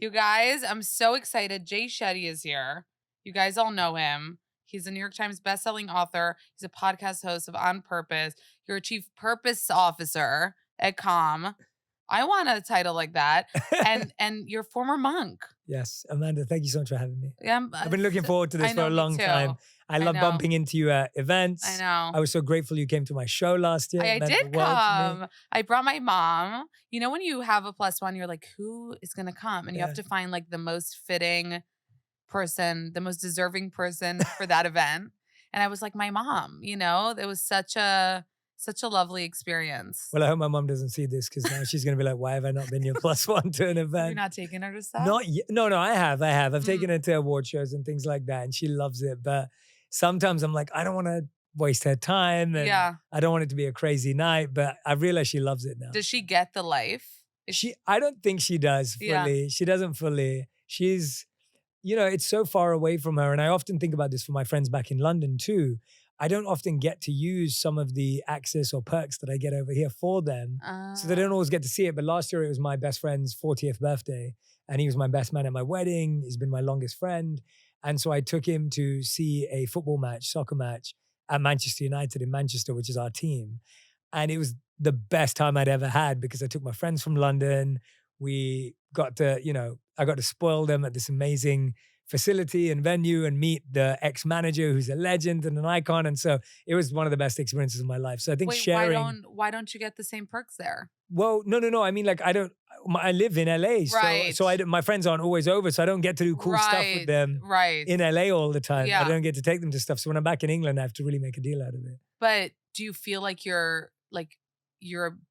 You guys, I'm so excited. Jay Shetty is here. You guys all know him. He's a New York Times bestselling author. He's a podcast host of On Purpose. You're a chief purpose officer at Calm. I want a title like that. And you're a former monk. Yes, Amanda, thank you so much for having me. Yeah, I've been looking forward to this I for know, a me long too. time. I love know. bumping into you at events. I know. I was so grateful you came to my show last year. I It meant did the world to me. come. I brought my mom. You know, when you have a plus one, you're like, who is going to come? And you have to find like the most fitting person, the most deserving person for that event. And I was like, my mom, you know, it was such a lovely experience. Well, I hope my mom doesn't see this because now she's going to be like, why have I not been your plus one to an event? You're not taking her to stuff? Not yet. No, I have. I've taken her to award shows and things like that, and she loves it. But sometimes I'm like, I don't want to waste her time, and I don't want it to be a crazy night. But I realize she loves it now. Does she get the life? I don't think she does fully. Yeah. She doesn't fully. She's, it's so far away from her. And I often think about this for my friends back in London too. I don't often get to use some of the access or perks that I get over here for them. So they don't always get to see it. But last year it was my best friend's 40th birthday and he was my best man at my wedding. He's been my longest friend. And so I took him to see a soccer match at Manchester United in Manchester, which is our team. And it was the best time I'd ever had because I took my friends from London. We got to, I got to spoil them at this amazing facility and venue and meet the ex-manager who's a legend and an icon. And so it was one of the best experiences of my life. So I think sharing. Why don't you get the same perks there? Well, no. I mean, like I live in LA. Right. So my friends aren't always over. So I don't get to do cool stuff with them in LA all the time. Yeah. I don't get to take them to stuff. So when I'm back in England, I have to really make a deal out of it. But do you feel like you're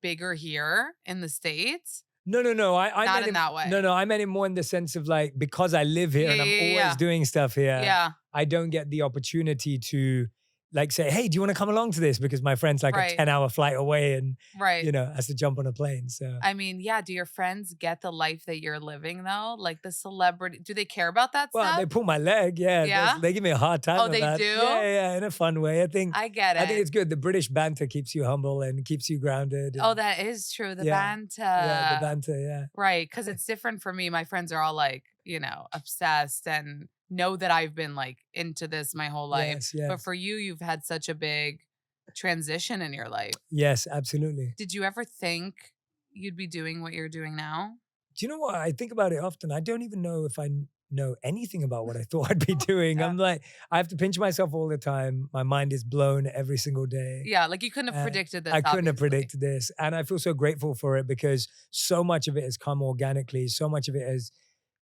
bigger here in the States? No. I not in that way. No. I meant it more in the sense of like, because I live here and I'm always doing stuff here. Yeah. I don't get the opportunity to like say, hey, do you want to come along to this? Because my friend's like a 10-hour flight away and, has to jump on a plane. So, I mean, yeah. Do your friends get the life that you're living though? Like the celebrity, do they care about that stuff? Well, they pull my leg. Yeah. They give me a hard time. Oh, they do? Yeah. In a fun way. I get it. I think it's good. The British banter keeps you humble and keeps you grounded. Oh, that is true. The banter. Yeah, the banter. Yeah. Right. Because it's different for me. My friends are all like, obsessed and know that I've been like into this my whole life. Yes. But for you, you've had such a big transition in your life. Yes, absolutely. Did you ever think you'd be doing what you're doing now? Do you know what? I think about it often. I don't even know if I know anything about what I thought I'd be doing. I'm like, I have to pinch myself all the time. My mind is blown every single day. Yeah, like you couldn't have predicted this. I couldn't have predicted this. And I feel so grateful for it because so much of it has come organically. So much of it has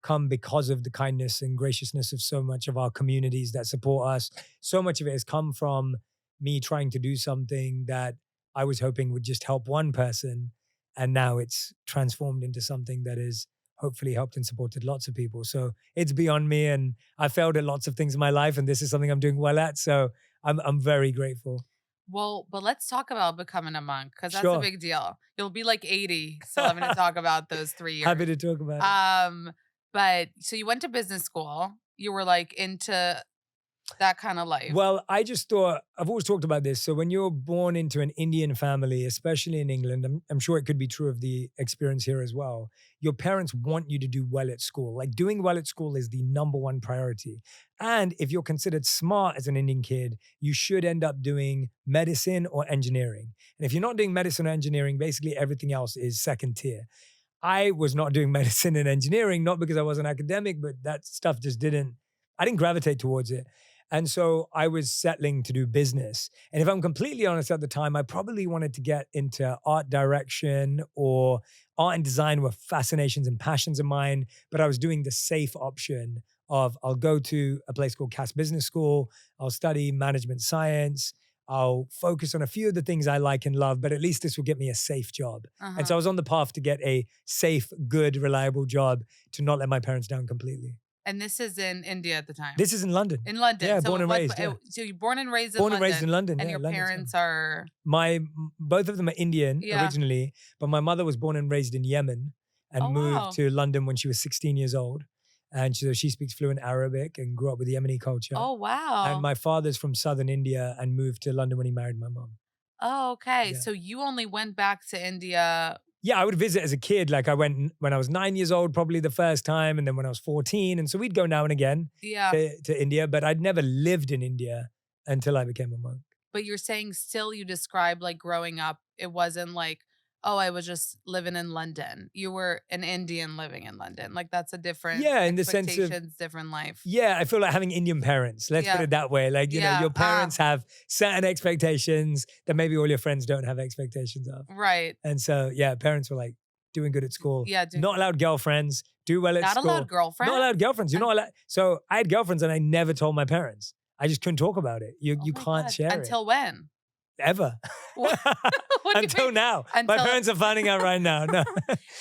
come because of the kindness and graciousness of so much of our communities that support us. So much of it has come from me trying to do something that I was hoping would just help one person. And now it's transformed into something that has hopefully helped and supported lots of people. So it's beyond me. And I failed at lots of things in my life. And this is something I'm doing well at. So I'm very grateful. Well, but let's talk about becoming a monk because that's a big deal. You'll be like 80 still having to talk about those 3 years. Happy to talk about it. But so you went to business school. You were like into that kind of life. Well, I just thought, I've always talked about this. So when you're born into an Indian family, especially in England, I'm sure it could be true of the experience here as well. Your parents want you to do well at school. Like doing well at school is the number one priority. And if you're considered smart as an Indian kid, you should end up doing medicine or engineering. And if you're not doing medicine or engineering, basically everything else is second tier. I was not doing medicine and engineering, not because I wasn't academic, but that stuff just I didn't gravitate towards it. And so I was settling to do business. And if I'm completely honest at the time, I probably wanted to get into art direction or art and design were fascinations and passions of mine, but I was doing the safe option of I'll go to a place called Cass Business School, I'll study management science, I'll focus on a few of the things I like and love, but at least this will get me a safe job. And so I was on the path to get a safe, good, reliable job to not let my parents down completely. And this is in India at the time? This is in London. In London? Yeah, born and raised. Yeah. So you're born and raised in London? London? Born and raised in London, and yeah. your London's parents are? Both of them are Indian originally, but my mother was born and raised in Yemen and moved to London when she was 16 years old. And so she speaks fluent Arabic and grew up with the Yemeni culture. Oh, wow. And my father's from southern India and moved to London when he married my mom. Oh, okay. Yeah. So you only went back to India Yeah, I would visit as a kid. Like I went when I was 9 years old, probably the first time, and then when I was 14. And so we'd go now and again Yeah. to India, but I'd never lived in India until I became a monk. But you're saying still you described, like, growing up, it wasn't like, "Oh, I was just living in London." You were an Indian living in London, like, that's a different Yeah, in the sense of, expectations, different life. yeah, I feel like having Indian parents. Let's put Yeah, it that way. Like, yeah, your parents have certain expectations that maybe all your friends don't have expectations of. right. And so, yeah, parents were like, doing good at school, Yeah, doing not allowed girlfriends, do well at not allowed school, not girlfriend? allowed girlfriends. You're Un not allowed. So I had girlfriends and I never told my parents. I just couldn't talk about it. You Oh you my can't god, share it until when? ever. What what do you Until mean? now. My Until parents are finding out right now. No.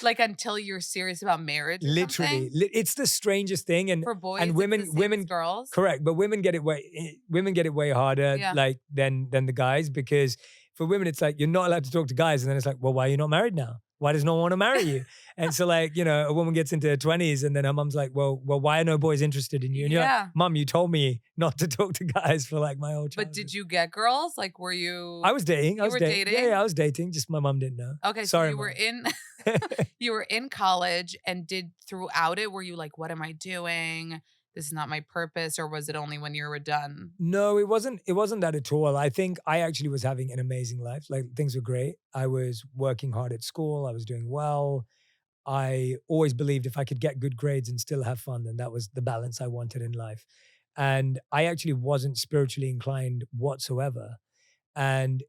like, until you're serious about marriage or Literally. something? It's the strangest thing. And For boys, and it's the women same as women girls? correct, but women get it way harder Yeah. like than the guys, because for women it's like you're not allowed to talk to guys, and then it's like, well, why are you not married now? Why does no one want to marry you? And so like, a woman gets into her 20s and then her mom's like, well, why are no boys interested in you? And you're like, Yeah. Mom, you told me not to talk to guys for like my whole But childhood. did you get girls? Like, were you I was dating. I You was were dating. dating? Yeah, I was dating. Just my mom didn't know. Okay, so Sorry, you were Mom. in you were in college and did throughout it, were you like, "What am I doing? This is not my purpose," or was it only when you were done? No, it wasn't. It wasn't that at all. I think I actually was having an amazing life. Like things were great. I was working hard at school. I was doing well. I always believed if I could get good grades and still have fun, then that was the balance I wanted in life. And I actually wasn't spiritually inclined whatsoever. And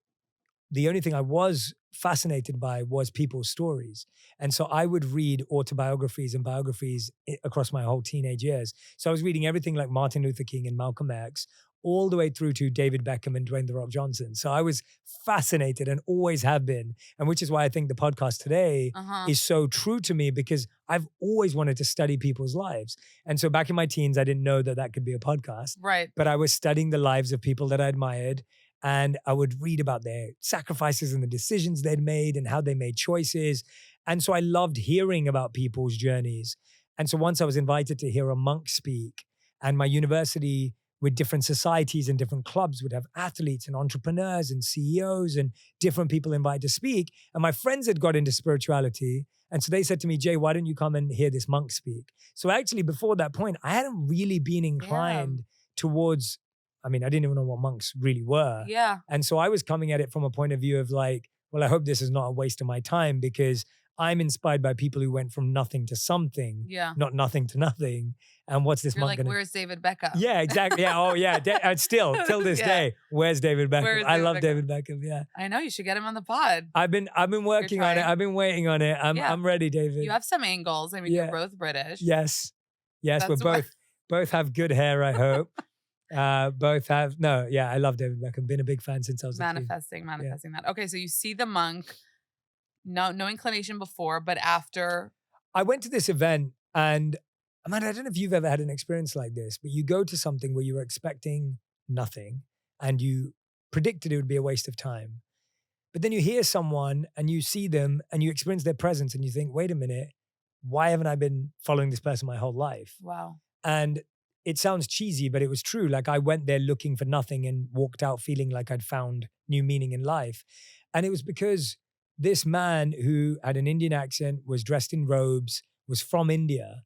the only thing I was fascinated by was people's stories. And so I would read autobiographies and biographies across my whole teenage years. So I was reading everything like Martin Luther King and Malcolm X, all the way through to David Beckham and Dwayne The Rock Johnson. So I was fascinated and always have been. And which is why I think the podcast today Uh-huh. is so true to me, because I've always wanted to study people's lives. And so back in my teens, I didn't know that that could be a podcast, Right. but I was studying the lives of people that I admired, and I would read about their sacrifices and the decisions they'd made and how they made choices. And so I loved hearing about people's journeys. And so once I was invited to hear a monk speak, and my university with different societies and different clubs would have athletes and entrepreneurs and CEOs and different people invited to speak. And my friends had got into spirituality. And so they said to me, Jay, why don't you come and hear this monk speak? So actually, before that point, I hadn't really been inclined towards, I mean, I didn't even know what monks really were. Yeah. And so I was coming at it from a point of view of like, well, I hope this is not a waste of my time, because I'm inspired by people who went from nothing to something, Yeah. not nothing to nothing. And what's this You're monk like, gonna? "Where's David Beckham?" Yeah, exactly. Yeah. Oh, yeah. Still till this Yeah. day, where's David Beckham? Where's I David love Beckham? David Beckham. Yeah. I know, you should get him on the pod. I've been working on it. trying. I've been waiting on it. Yeah. I'm ready, David. You have some angles. I mean, Yeah. you're both British. Yes. Yes. That's We're why- both have good hair, I hope. Both have no, yeah, I love David Beckham. Been a big fan since I was a kid. Manifesting that. Okay, so you see the monk, no inclination before, but after. I went to this event, and Amanda, I don't know if you've ever had an experience like this, but you go to something where you were expecting nothing and you predicted it would be a waste of time. But then you hear someone and you see them and you experience their presence and you think, wait a minute, why haven't I been following this person my whole life? Wow. And it sounds cheesy, but it was true. Like I went there looking for nothing and walked out feeling like I'd found new meaning in life. And it was because this man who had an Indian accent, was dressed in robes, was from India,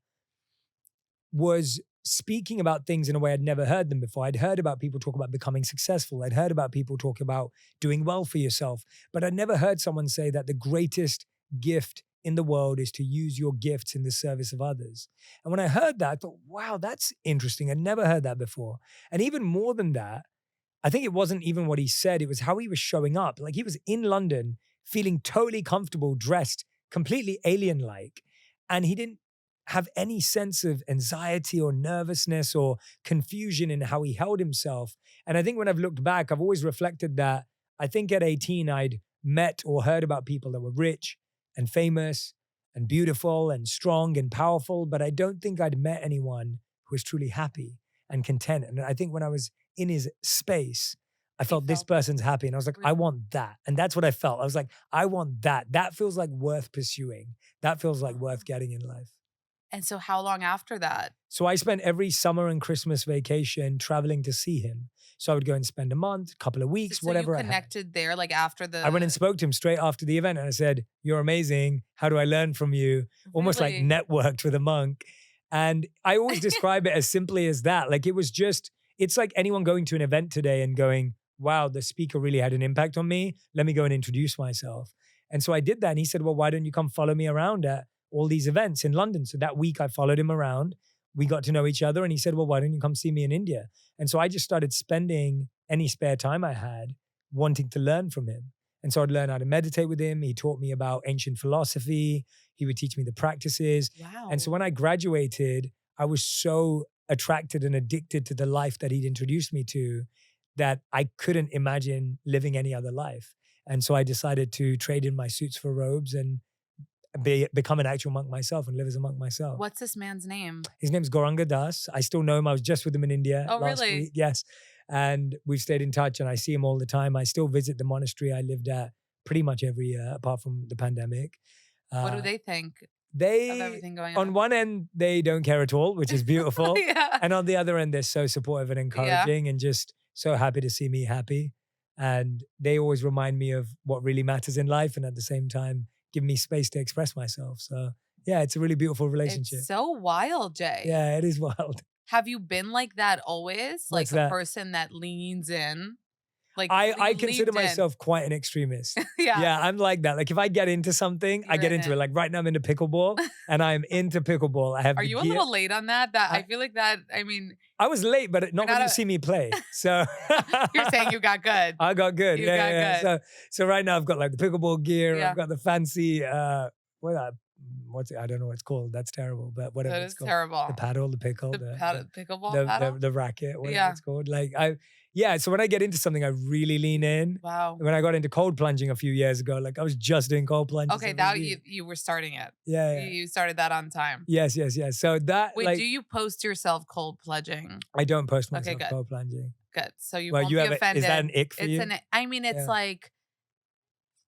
was speaking about things in a way I'd never heard them before. I'd heard about people talk about becoming successful. I'd heard about people talk about doing well for yourself, but I'd never heard someone say that the greatest gift in the world is to use your gifts in the service of others. And when I heard that, I thought, wow, that's interesting. I'd never heard that before. And even more than that, I think it wasn't even what he said, it was how he was showing up. Like he was in London feeling totally comfortable, dressed completely alien-like, and he didn't have any sense of anxiety or nervousness or confusion in how he held himself. And I think when I've looked back, I've always reflected that I think at 18, I'd met or heard about people that were rich and famous and beautiful and strong and powerful, but I don't think I'd met anyone who was truly happy and content. And I think when I was in his space, I felt this felt person's happy. And I was like, I really? want that. And that's what I felt. I was like, I want that. That feels like worth pursuing. That feels like worth getting in life. And so how long after that? So I spent every summer and Christmas vacation traveling to see him. So I would go and spend a month, a couple of weeks, So whatever you I had. connected there, like after the. I went and spoke to him straight after the event and I said, "You're amazing. How do I learn from you?" Almost like Really? networked with a monk. And I always describe it as simply as that. Like it was just, it's like anyone going to an event today and going, "Wow, the speaker really had an impact on me. Let me go and introduce myself." And so I did that. And he said, "Well, why don't you come follow me around at all these events in London?" So that week I followed him around. We got to know each other and he said, "Well, why don't you come see me in India?" And so I just started spending any spare time I had wanting to learn from him. And so I'd learn how to meditate with him. He taught me about ancient philosophy. He would teach me the practices. Wow. And so when I graduated, I was so attracted and addicted to the life that he'd introduced me to that I couldn't imagine living any other life. And so I decided to trade in my suits for robes and become an actual monk myself and live as a monk myself. What's this man's name? His name's Gauranga Das. I still know him. I was just with him in India last really? week. Yes. And we've stayed in touch and I see him all the time. I still visit the monastery I lived at pretty much every year, apart from the pandemic. What do they think of They, everything going on on? one end, they don't care at all, which is beautiful. Yeah. And on the other end, they're so supportive and encouraging and just so happy to see me happy. And they always remind me of what really matters in life and at the same time, give me space to express myself. So yeah, it's a really beautiful relationship. It's so wild, Jay. Yeah, it is wild. Have you been like that always? Like What's a that? person that leans in? Like I you consider leaped in. myself quite an extremist. Yeah. Yeah, I'm like that. Like if I get into something, I You're get in into it. it. Like right now I'm into pickleball and I'm into pickleball. I have Are the you a gear. little late on that? I I- feel like that, I mean, I was late, but not when not you a- see me play. So you're saying you got good. I got good. You yeah, got yeah. good. So right now I've got like the pickleball gear. Yeah. I've got the fancy what's it? I don't know what it's called. That's terrible. But whatever That it's is called. terrible. The paddle, the pickle, Pickleball paddle? the racket, whatever Yeah. it's called. Like so when I get into something, I really lean in. Wow. When I got into cold plunging a few years ago, like I was just doing cold plunges. Okay, every that week. you were starting it. Yeah. You started that on time. Yes. So that Wait, like do you post yourself cold pledging? I don't post Okay, myself good. cold plunging. Good. So you Well, won't you be have offended. is that an ick for you? I mean, it's Yeah. like,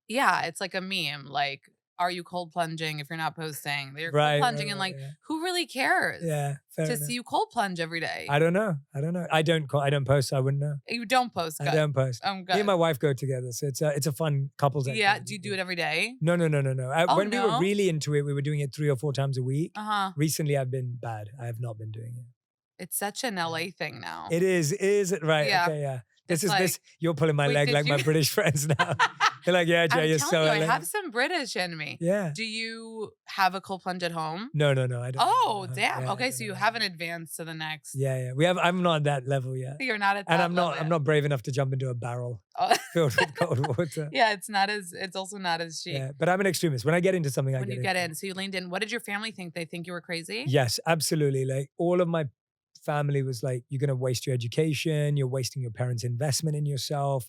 yeah, it's like a meme. Like, are you cold plunging if you're not posting? You're Right, cold plunging right, and right, like, yeah. who really cares? Yeah, fair To enough. see you cold plunge every day. I don't know. I don't post, so I wouldn't know. You don't post. Good. I don't post. I'm Me good. and my wife go together, so it's a fun couples activity. Yeah. Do you do it every day? No. Oh, When we were no? really into it, we were doing it 3 or 4 times a week. Recently, I've been bad. I have not been doing it. It's such an LA thing now. It is it right? Yeah. Okay, yeah. This It's is this. You're pulling my wait, leg did like my you- British friends now. They're like, yeah, Jay, I'm you're telling so. you, I LA. have some British in me. Yeah. Do you have a cold plunge at home? No, I don't. Oh, No, damn. yeah, I Okay, don't so you know. haven't advanced to the next. Yeah. I'm not at that level yet. You're not at that And I'm level. not brave enough to jump into a barrel Oh. filled with cold water. Yeah, it's also not as chic. Yeah, but I'm an extremist. When I get into something, I When get you get into in, it. so you leaned in. What did your family think? They think you were crazy? Yes, absolutely. Like all of my family was like, "You're gonna waste your education. You're wasting your parents' investment in yourself.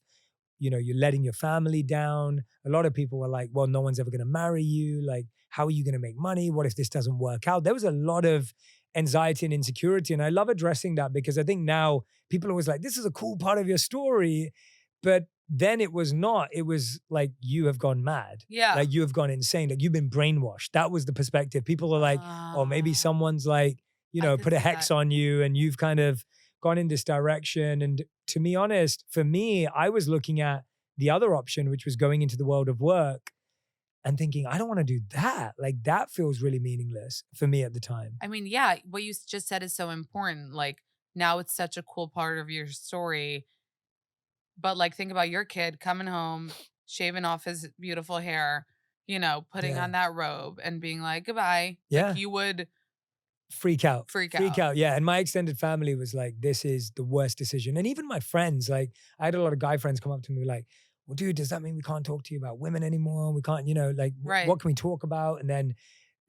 You know, you're letting your family down." A lot of people were like, "Well, no one's ever gonna marry you. Like, how are you gonna make money? What if this doesn't work out?" There was a lot of anxiety and insecurity, and I love addressing that because I think now people are always like, "This is a cool part of your story," but then it was not. It was like, you have gone mad. Yeah. Like you have gone insane. Like you've been brainwashed. That was the perspective. People are like, "Oh, maybe someone's like, I could put a see hex that. on you and you've kind of gone in this direction." And to be honest, for me, I was looking at the other option, which was going into the world of work and thinking, I don't want to do that. Like that feels really meaningless for me at the time. I mean, yeah, what you just said is so important. Like now it's such a cool part of your story. But like think about your kid coming home, shaving off his beautiful hair, putting Yeah. on that robe and being like, goodbye. Yeah. Like you would Freak out. freak out. Yeah. And my extended family was like, this is the worst decision. And even my friends, like I had a lot of guy friends come up to me like, "Well, dude, does that mean we can't talk to you about women anymore? We can't, Right. what can we talk about?" And then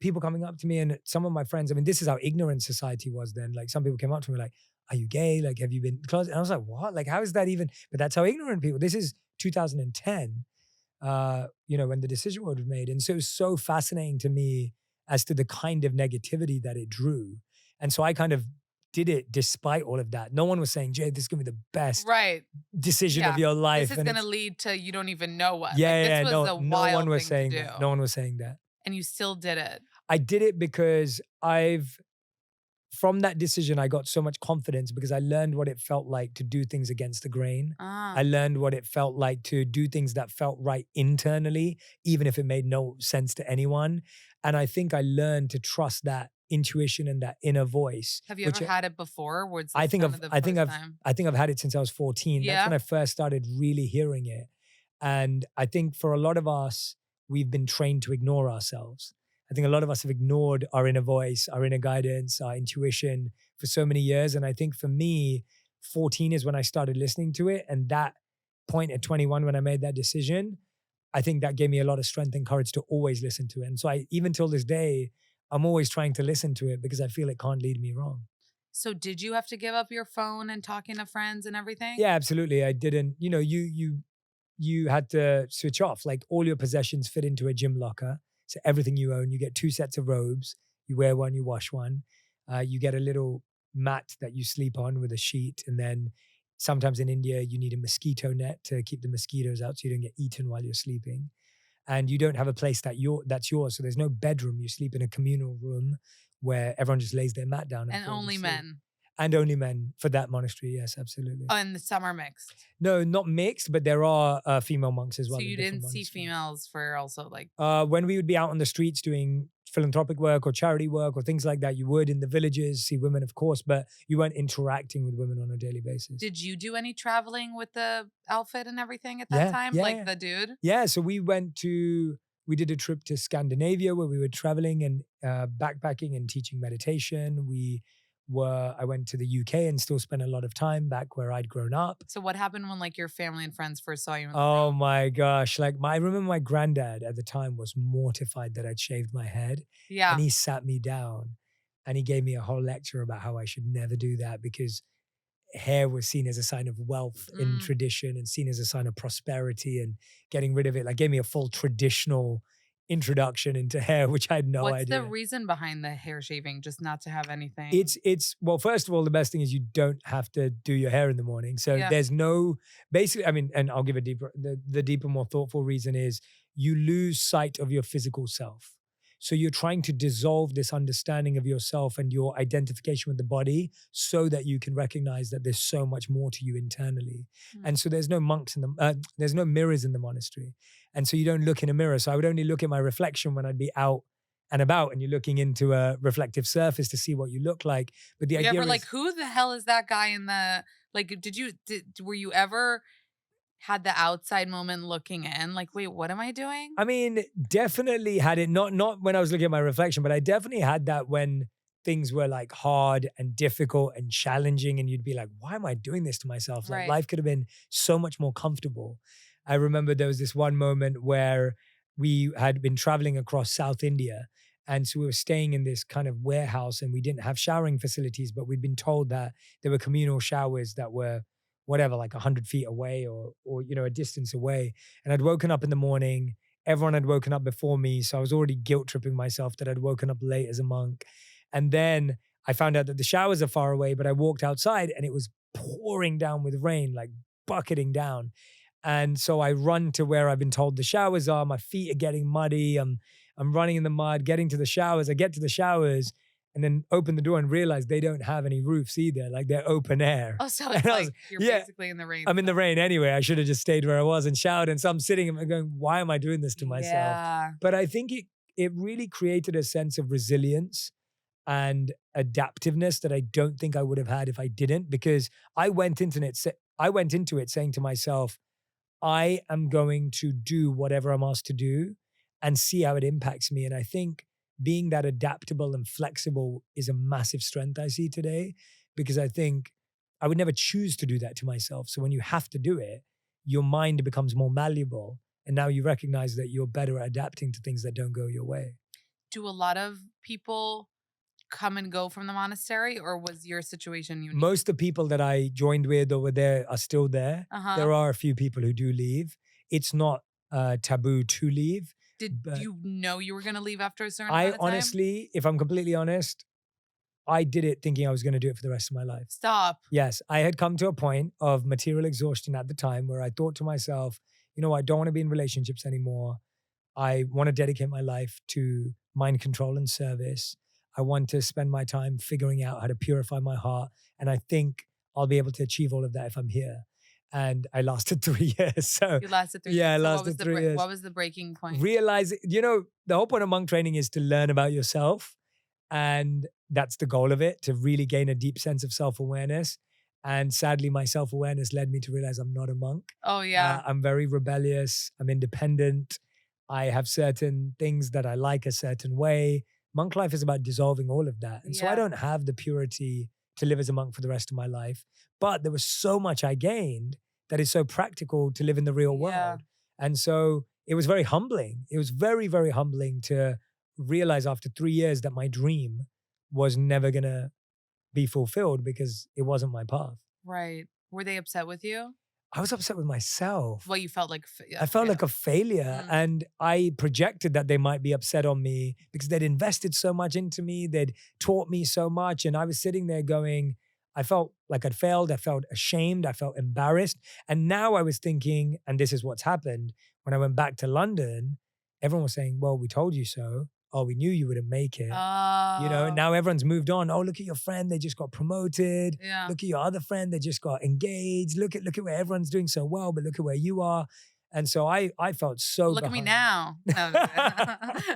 people coming up to me and some of my friends, I mean, this is how ignorant society was then. Like some people came up to me like, "Are you gay? Like, have you been close?" And I was like, what? Like, how is that even? But that's how ignorant people, this is 2010, when the decision was made. And so it was so fascinating to me as to the kind of negativity that it drew. And so I kind of did it despite all of that. No one was saying, "Jay, this is going to be the best Right. decision of Yeah. your life." This is And going to it's- lead to you don't even know what. Yeah, Like, yeah, this was a no wild one was thing saying to do. that. No one was saying that. And you still did it. I did it because from that decision, I got so much confidence because I learned what it felt like to do things against the grain. Ah, I learned what it felt like to do things that felt right internally, even if it made no sense to anyone. And I think I learned to trust that intuition and that inner voice, have you ever which had it before? Was I this think kind I've of the I think first I've time? I think I've had it since I was 14. That's when Yeah. I first started really hearing it. And I think for a lot of us, we've been trained to ignore ourselves. I think a lot of us have ignored our inner voice, our inner guidance, our intuition for so many years. And I think for me, 14 is when I started listening to it. And that point at 21, when I made that decision, I think that gave me a lot of strength and courage to always listen to it. And so even till this day, I'm always trying to listen to it because I feel it can't lead me wrong. So did you have to give up your phone and talking to friends and everything? Yeah, absolutely. I didn't, you had to switch off. Like all your possessions fit into a gym locker. So everything you own, you get two sets of robes. You wear one, you wash one. You get a little mat that you sleep on with a sheet. And then sometimes in India, you need a mosquito net to keep the mosquitoes out so you don't get eaten while you're sleeping. And you don't have a place that's yours. So there's no bedroom. You sleep in a communal room where everyone just lays their mat down and And falls only asleep. men. And only men for that monastery. Yes, absolutely. Oh, and the some are mixed. No, not mixed, but there are female monks as well So in you different didn't see monasteries. females for also like When we would be out on the streets doing philanthropic work or charity work or things like that, you would in the villages see women, of course, but you weren't interacting with women on a daily basis. did you do any traveling with the outfit and everything at that Yeah, time? yeah, Like yeah. the dude? Yeah, so we did a trip to Scandinavia where we were traveling and backpacking and teaching meditation. I went to the UK and still spent a lot of time back where I'd grown up. So what happened when like your family and friends first saw you in the Oh room? my gosh. I remember my granddad at the time was mortified that I'd shaved my head. And Yeah. he sat me down and he gave me a whole lecture about how I should never do that because hair was seen as a sign of wealth in Mm. tradition and seen as a sign of prosperity and getting rid of it. Like gave me a full traditional introduction into hair, which I had no What's the idea. reason behind the hair shaving? Just not to have anything. It's well, first of all, the best thing is you don't have to do your hair in the morning. So Yeah. there's no basically, I mean, and I'll give a the deeper, more thoughtful reason is you lose sight of your physical self. So you're trying to dissolve this understanding of yourself and your identification with the body so that you can recognize that there's so much more to you internally. Mm. And so there's no monks in the there's no mirrors in the monastery. And so you don't look in a mirror. So I would only look at my reflection when I'd be out and about and you're looking into a reflective surface to see what you look like. But the Were you idea ever is like, who the hell is that guy in the like were you ever had the outside moment looking in? Like, wait, what am I doing? I mean, definitely had it not when I was looking at my reflection, but I definitely had that when things were like hard and difficult and challenging and you'd be like, why am I doing this to myself? Like Right. life could have been so much more comfortable. I remember there was this one moment where we had been traveling across South India. And so we were staying in this kind of warehouse and we didn't have showering facilities, but we'd been told that there were communal showers that were whatever, like 100 feet away or, a distance away. And I'd woken up in the morning. Everyone had woken up before me. So I was already guilt tripping myself that I'd woken up late as a monk. And then I found out that the showers are far away, but I walked outside and it was pouring down with rain, like bucketing down. And so I run to where I've been told the showers are. My feet are getting muddy. I'm running in the mud, getting to the showers. I get to the showers and then open the door and realize they don't have any roofs either. Like they're open air. Oh, so And it's I like was, you're yeah, basically in the rain. I'm in the still. rain anyway. I should have just stayed where I was and showered. And so I'm sitting and going, why am I doing this to myself? Yeah. But I think it really created a sense of resilience and adaptiveness that I don't think I would have had if I didn't, because I went into it saying to myself, I am going to do whatever I'm asked to do and see how it impacts me. And I think being that adaptable and flexible is a massive strength I see today because I think I would never choose to do that to myself. So when you have to do it, your mind becomes more malleable. And now you recognize that you're better at adapting to things that don't go your way. Do a lot of people come and go from the monastery, or was your situation unique? Most of the people that I joined with over there are still there. Uh-huh. There are a few people who do leave. It's not taboo to leave. Did but you know you were going to leave after a certain I amount of time? honestly, if I'm completely honest, I did it thinking I was going to do it for the rest of my life. Stop. Yes, I had come to a point of material exhaustion at the time where I thought to myself, I don't want to be in relationships anymore. I want to dedicate my life to mind control and service. I want to spend my time figuring out how to purify my heart. And I think I'll be able to achieve all of that if I'm here. And I lasted 3 years. So You lasted 3 yeah, I years. So lasted 3 years. what was the breaking point? Realizing, the whole point of monk training is to learn about yourself. And that's the goal of it, to really gain a deep sense of self-awareness. And sadly, my self-awareness led me to realize I'm not a monk. Oh yeah. I'm very rebellious. I'm independent. I have certain things that I like a certain way. Monk life is about dissolving all of that. And so I Yeah. don't have the purity to live as a monk for the rest of my life. But there was so much I gained that is so practical to live in the real world. Yeah. And so it was very humbling. It was very, very humbling to realize after 3 years that my dream was never going to be fulfilled because it wasn't my path. Right. Were they upset with you? I was upset with myself. Well, you felt like I felt like a failure, and I projected that they might be upset on me because they'd invested so much into me. They'd taught me so much, and I was sitting there going, I felt like I'd failed. I felt ashamed. I felt embarrassed. And now I was thinking, and this is what's happened, when I went back to London, everyone was saying, well, we told you so. Oh, we knew you wouldn't make it. Now everyone's moved on. Oh, look at your friend. They just got promoted. Yeah. Look at your other friend. They just got engaged. Look at where everyone's doing so well, but look at where you are. And so I felt so Look behind. at me now.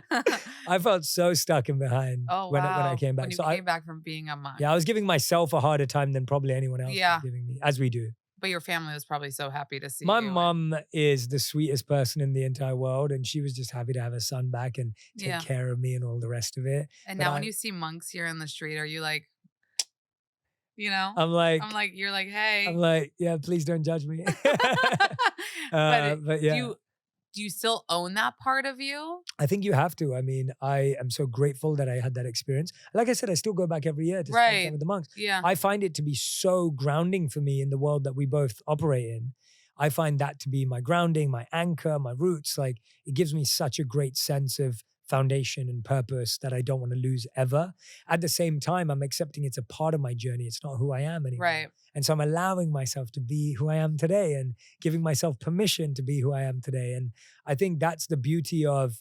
I felt so stuck in behind when I came back. When you so came back from being a monk. Yeah, I was giving myself a harder time than probably anyone else was giving me, as we do. But your family was probably so happy to see My you. mom is the sweetest person in the entire world, and she was just happy to have her son back and take care of me and all the rest of it. And now when you see monks here in the street, are you like, I'm like, you're like, hey. I'm like, yeah, please don't judge me. But yeah. Do you still own that part of you? I think you have to. I mean, I am so grateful that I had that experience. Like I said, I still go back every year to spend time with the monks. Yeah. I find it to be so grounding for me in the world that we both operate in. I find that to be my grounding, my anchor, my roots. Like, it gives me such a great sense of foundation and purpose that I don't want to lose ever. At the same time, I'm accepting it's a part of my journey. It's not who I am anymore. Right. And so I'm allowing myself to be who I am today and giving myself permission to be who I am today. And I think that's the beauty of,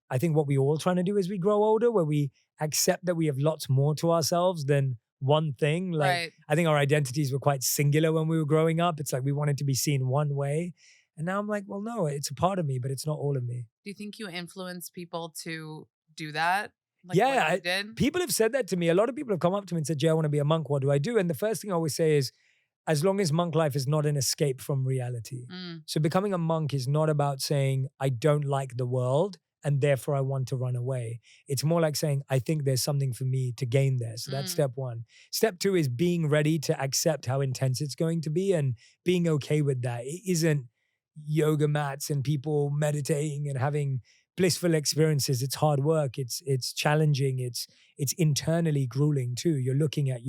I think what we all trying to do as we grow older, where we accept that we have lots more to ourselves than one thing. Like, I think our identities were quite singular when we were growing up. It's like we wanted to be seen one way. And now I'm like, well, no, it's a part of me, but it's not all of me. Do you think you influence people to do that? Like yeah, what you did? People have said that to me. A lot of people have come up to me and said, Jay, I want to be a monk. What do I do? And the first thing I always say is, as long as monk life is not an escape from reality. So becoming a monk is not about saying, I don't like the world and therefore I want to run away. It's more like saying, I think there's something for me to gain there. So that's step one. Step two is being ready to accept how intense it's going to be and being okay with that. It isn't yoga mats and people meditating and having blissful experiences. It's hard work. It's challenging. It's internally grueling too. You're looking at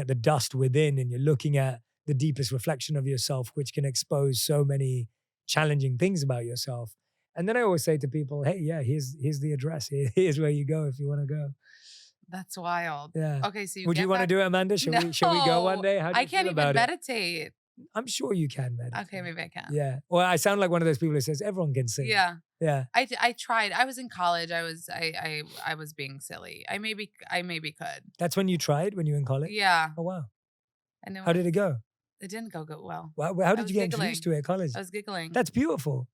the dust within, and you're looking at the deepest reflection of yourself, which can expose so many challenging things about yourself. And then I always say to people, hey, yeah, here's the address. Here's where you go if you want to go. That's wild. Yeah. Okay, so would you want to do it, Amanda? Shall we go one day? How do you I can't feel even about meditate. it? I'm sure you can meditate. Okay, maybe I can. Yeah. Well, I sound like one of those people who says everyone can sing. Yeah. Yeah. I tried. I was in college. I was being silly. I maybe could. That's when you tried, when you were in college? Yeah. Oh, wow. And how did it go? It didn't go well. How did you get introduced to it at college? I was giggling. That's beautiful.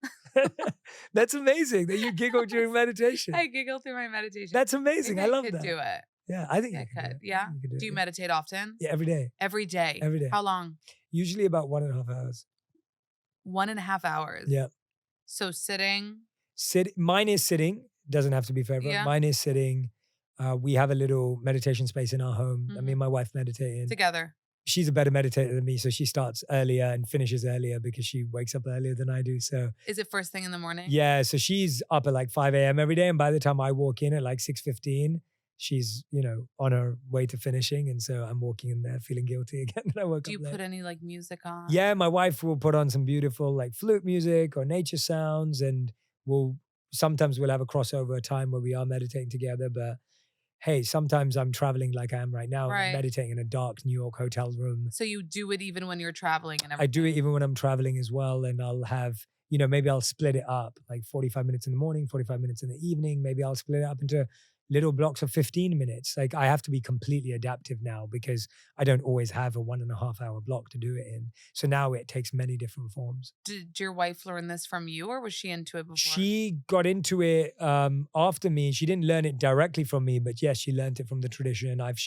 That's amazing that you giggle during meditation. I giggle through my meditation. That's amazing. Maybe I love could that. do it. Yeah, I think I you could. do Yeah. You Do you meditate often? Yeah, every day. Every day. Every day. How long? Usually about 1.5 hours. 1.5 hours. Yeah. So sitting. Mine is sitting. Doesn't have to be forever. Yeah. Mine is sitting. We have a little meditation space in our home that me and my wife meditate in. Together. She's a better meditator than me, so she starts earlier and finishes earlier because she wakes up earlier than I do. So is it first thing in the morning? Yeah, so she's up at like 5 a.m. every day, and by the time I walk in at like 6:15, she's on her way to finishing, and so I'm walking in there feeling guilty again that I woke up. Do you put any like music on? Yeah, my wife will put on some beautiful like flute music or nature sounds, and sometimes we'll have a crossover time where we are meditating together, but hey, sometimes I'm traveling like I am right now. Right. I'm meditating in a dark New York hotel room. So you do it even when you're traveling and everything? I do it even when I'm traveling as well. And I'll have maybe I'll split it up like 45 minutes in the morning, 45 minutes in the evening. Maybe I'll split it up into little blocks of 15 minutes. Like I have to be completely adaptive now because I don't always have a 1.5 hour block to do it in. So now it takes many different forms. Did your wife learn this from you, or was she into it before? She got into it after me. She didn't learn it directly from me, but yes, she learned it from the tradition. I've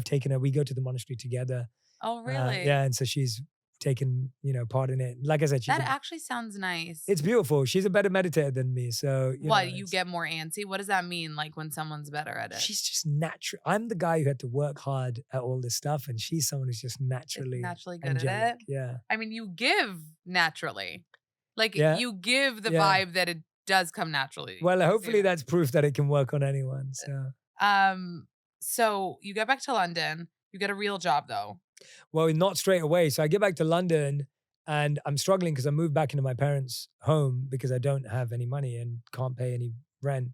taken her, we go to the monastery together. Oh, really? Yeah. And so she's taken, part in it. Like I said, That actually sounds nice. it's beautiful. She's a better meditator than me. So, What, you get more antsy? What does that mean? Like when someone's better at it? she's just natural. I'm the guy who had to work hard at all this stuff, and she's someone who's just naturally good angelic. at it. Yeah. I mean, you give naturally. Like Yeah. you give the Yeah. vibe that it does come naturally. Well, You hopefully say that. that's proof that it can work on anyone. So, So you get back to London. You get a real job though. well, not straight away. So I get back to London and I'm struggling because I moved back into my parents' home because I don't have any money and can't pay any rent.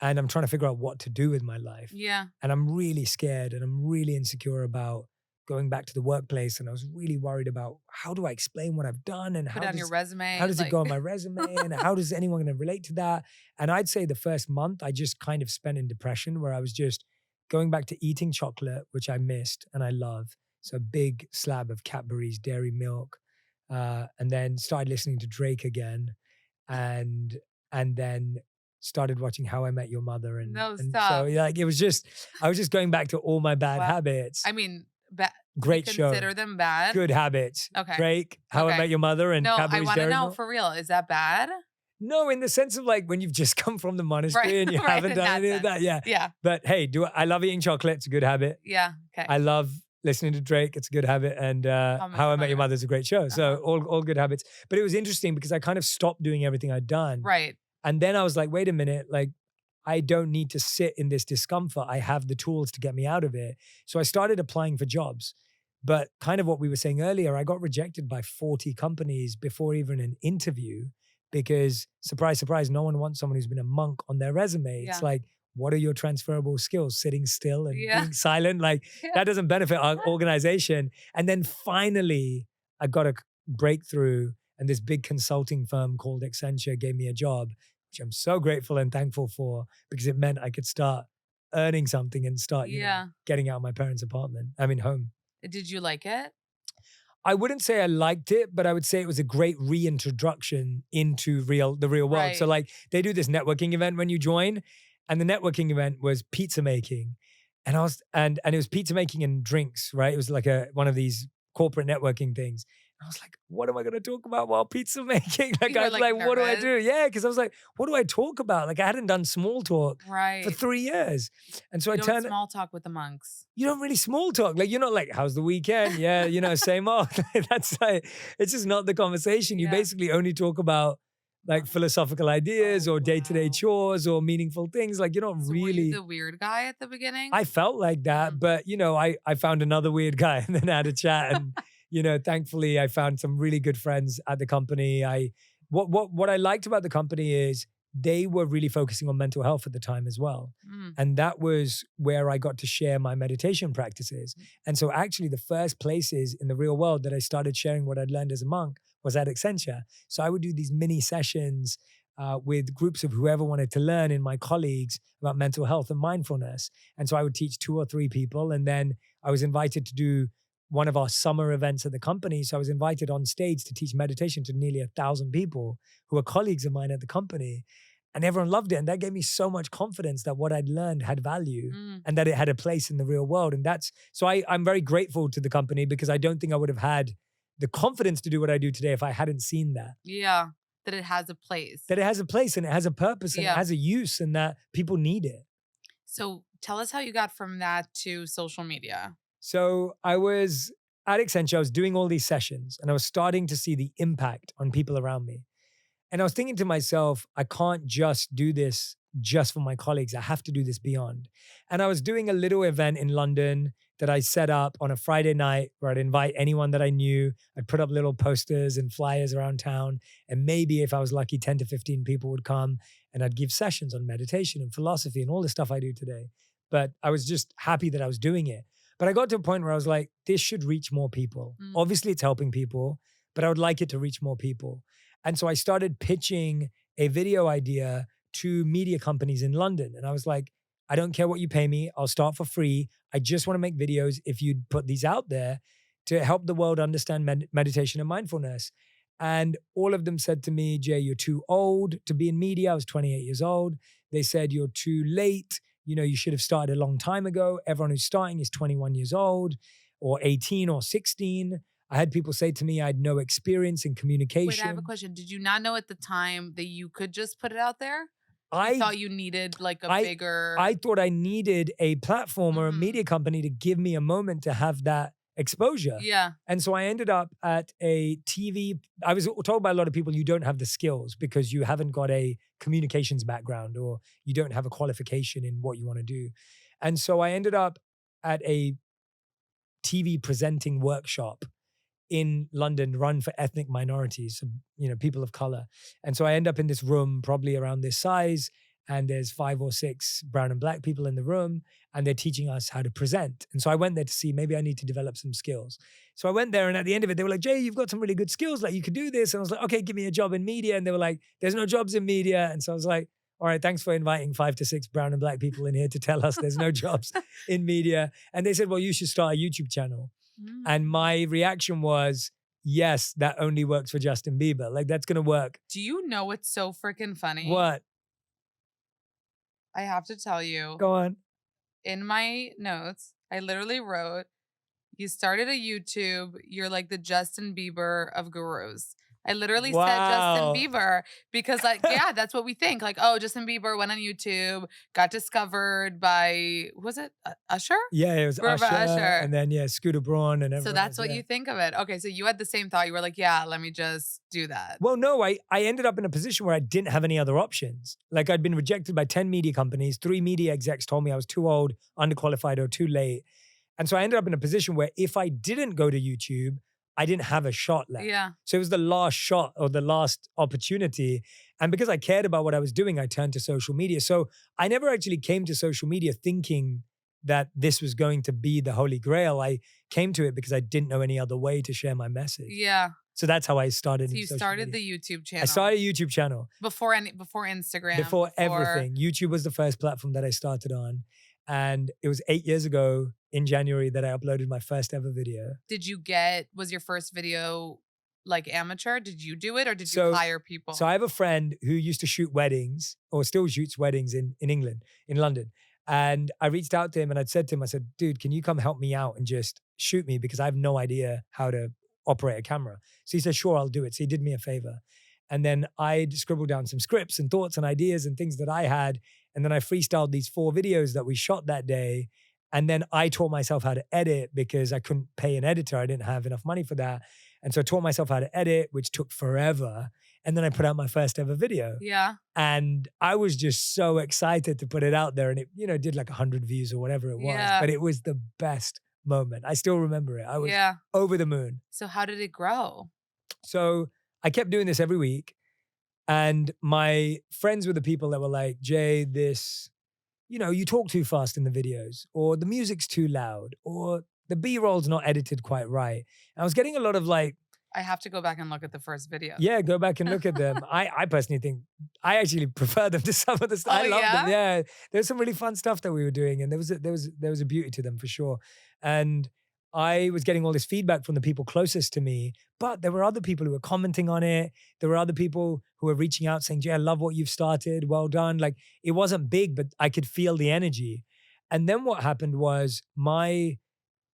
And I'm trying to figure out what to do with my life. Yeah. And I'm really scared and I'm really insecure about going back to the workplace. And I was really worried about how do I explain what I've done and Put on your resume. how does it like- go on my resume and how does anyone going to relate to that? And I'd say the first month I just kind of spent in depression where I was just going back to eating chocolate, which I missed and I love. So a big slab of Cadbury's dairy milk, and then started listening to Drake again, and then started watching How I Met Your Mother. And, No, and stop. so like it was just I was just going back to all my bad Wow. habits. I mean, Great show. consider them bad. Good habits. Okay. Drake, How I Okay. Met Your Mother, and No, I Cadbury's want to dairy know milk. for real. Is that bad? No, in the sense of like when you've just come from the monastery Right, and you right, haven't in done that any of that. sense. Yeah. Yeah. But hey, I love eating chocolate. It's a good habit. Yeah. Okay. I love listening to Drake. It's a good habit. And How I Met Your Mother is a great show. So all good habits. But it was interesting because I kind of stopped doing everything I'd done. Right. And then I was like, wait a minute, like I don't need to sit in this discomfort. I have the tools to get me out of it. So I started applying for jobs. But kind of what we were saying earlier, I got rejected by 40 companies before even an interview because, surprise, surprise, no one wants someone who's been a monk on their resume. It's Yeah. like, what are your transferable skills? Sitting still and Yeah. being silent? Like, Yeah. that doesn't benefit our organization. And then finally, I got a breakthrough, and this big consulting firm called Accenture gave me a job, which I'm so grateful and thankful for because it meant I could start earning something and start, Yeah. getting out of my parents' home. Did you like it? I wouldn't say I liked it, but I would say it was a great reintroduction into the real world. So Right. like they do this networking event when you join, and the networking event was pizza making. And I was and it was pizza making and drinks, right? It was like one of these corporate networking things. I was like, what am I going to talk about while pizza making? Like, You were, I was like, what do I nervous? do? Yeah, because I was like, what do I talk about? Like, I hadn't done small talk Right. for 3 years. And so You I don't turned, small talk with the monks. you don't really small talk. Like, you're not like, how's the weekend? Yeah, same old. That's like, it's just not the conversation. You Yeah. basically only talk about like philosophical ideas Oh, or day-to-day wow. chores or meaningful things. Like, you're not So were you really. the weird guy at the beginning? I felt like that, but I found another weird guy and then had a chat, and thankfully I found some really good friends at the company. What I liked about the company is they were really focusing on mental health at the time as well. Mm. And that was where I got to share my meditation practices. And so actually the first places in the real world that I started sharing what I'd learned as a monk was at Accenture. So I would do these mini sessions with groups of whoever wanted to learn in my colleagues about mental health and mindfulness. And so I would teach 2 or 3 people. And then I was invited to do one of our summer events at the company. So I was invited on stage to teach meditation to nearly 1,000 people who were colleagues of mine at the company. And everyone loved it. And that gave me so much confidence that what I'd learned had value and that it had a place in the real world. And so I'm very grateful to the company because I don't think I would have had the confidence to do what I do today if I hadn't seen that. Yeah. That it has a place. That it has a place and it has a purpose and Yeah. it has a use and that people need it. So tell us how you got from that to social media. So I was at Accenture, I was doing all these sessions and I was starting to see the impact on people around me. And I was thinking to myself, I can't just do this just for my colleagues. I have to do this beyond. And I was doing a little event in London that I set up on a Friday night where I'd invite anyone that I knew. I'd put up little posters and flyers around town. And maybe if I was lucky, 10 to 15 people would come and I'd give sessions on meditation and philosophy and all the stuff I do today. But I was just happy that I was doing it. But I got to a point where I was like, this should reach more people. Mm. Obviously, it's helping people, but I would like it to reach more people. And so I started pitching a video idea to media companies in London. And I was like, I don't care what you pay me. I'll start for free. I just want to make videos if you'd put these out there to help the world understand meditation and mindfulness. And all of them said to me, Jay, you're too old to be in media. I was 28 years old. They said, you're too late. You know, you should have started a long time ago. Everyone who's starting is 21 years old or 18 or 16. I had people say to me I had no experience in Wait, I have a communication. question. Did you not know at the time that you could just put it out there? You I thought you needed like a I bigger. I thought I needed a platform or a Mhm. media company to give me a moment to have that exposure. Yeah. And so I ended up at a TV. I was told by a lot of people, you don't have the skills because you haven't got a communications background or you don't have a qualification in what you want to do. And so I ended up at a TV presenting workshop in London run for ethnic minorities, so, you know, people of color. And so I end up in this room probably around this size, and there's 5 or 6 brown and black people in the room, and they're teaching us how to present. And so I went there to see maybe I need to develop some skills. So I went there, and at the end of it, they were like, Jay, you've got some really good skills. Like, you could do this. And I was like, okay, give me a job in media. And they were like, there's no jobs in media. And so I was like, all right, thanks for inviting 5 to 6 brown and black people in here to tell us there's no jobs in media. And they said, well, you should start a YouTube channel. And Mm. my reaction was, yes, that only works for Justin Bieber. Like, that's going to work. Do you know what's so freaking funny? What? I have to tell you, Go on. in my notes, I literally wrote, you started a YouTube, you're like the Justin Bieber of gurus. I literally said Justin Wow. Bieber because, like, yeah, that's what we think. Like, oh, Justin Bieber went on YouTube, got discovered by, was it Usher? Yeah, it was By Usher, Usher. and then, yeah, Scooter Braun and everyone So that's else, what yeah. you think of it. Okay, so you had the same thought. You were like, yeah, let me just do that. Well, no, I ended up in a position where I didn't have any other options. Like, I'd been rejected by 10 media companies. 3 media execs told me I was too old, underqualified, or too late. And so I ended up in a position where if I didn't go to YouTube, I didn't have a shot left. Yeah. So it was the last shot or the last opportunity. And because I cared about what I was doing, I turned to social media. So I never actually came to social media thinking that this was going to be the holy grail. I came to it because I didn't know any other way to share my message. Yeah. So that's how I started. So in you social started media. the YouTube channel. I started a YouTube channel before Instagram. before everything. YouTube was the first platform that I started on. And it was 8 years ago in January that I uploaded my first ever video. Was your first video like amateur? Did you do it or did you hire people? So I have a friend who used to shoot weddings or still shoots weddings in England, in London. And I reached out to him and I'd said to him, I said, dude, can you come help me out and just shoot me? Because I have no idea how to operate a camera. So he said, sure, I'll do it. So he did me a favor. And then I scribbled down some scripts and thoughts and ideas and things that I had. And then I freestyled these 4 videos that we shot that day. And then I taught myself how to edit because I couldn't pay an editor. I didn't have enough money for that. And so I taught myself how to edit, which took forever. And then I put out my first ever video. Yeah. And I was just so excited to put it out there. And it, you know, did like 100 views or whatever it was. Yeah. But it was the best moment. I still remember it. I was Yeah. over the moon. So how did it grow? So I kept doing this every week. And my friends were the people that were like, Jay, this, you know, you talk too fast in the videos, or the music's too loud, or the B-roll's not edited quite right. And I was getting a lot of like, I have to go back and look at the first video. yeah, go back and look at them. I personally think I actually prefer them to some of the stuff. Oh, I love them. yeah? Yeah, there's some really fun stuff that we were doing, and there was a beauty to them for sure. And I was getting all this feedback from the people closest to me, but there were other people who were commenting on it. There were other people who were reaching out saying, Jay, I love what you've started. Well done. Like, it wasn't big, but I could feel the energy. And then what happened was an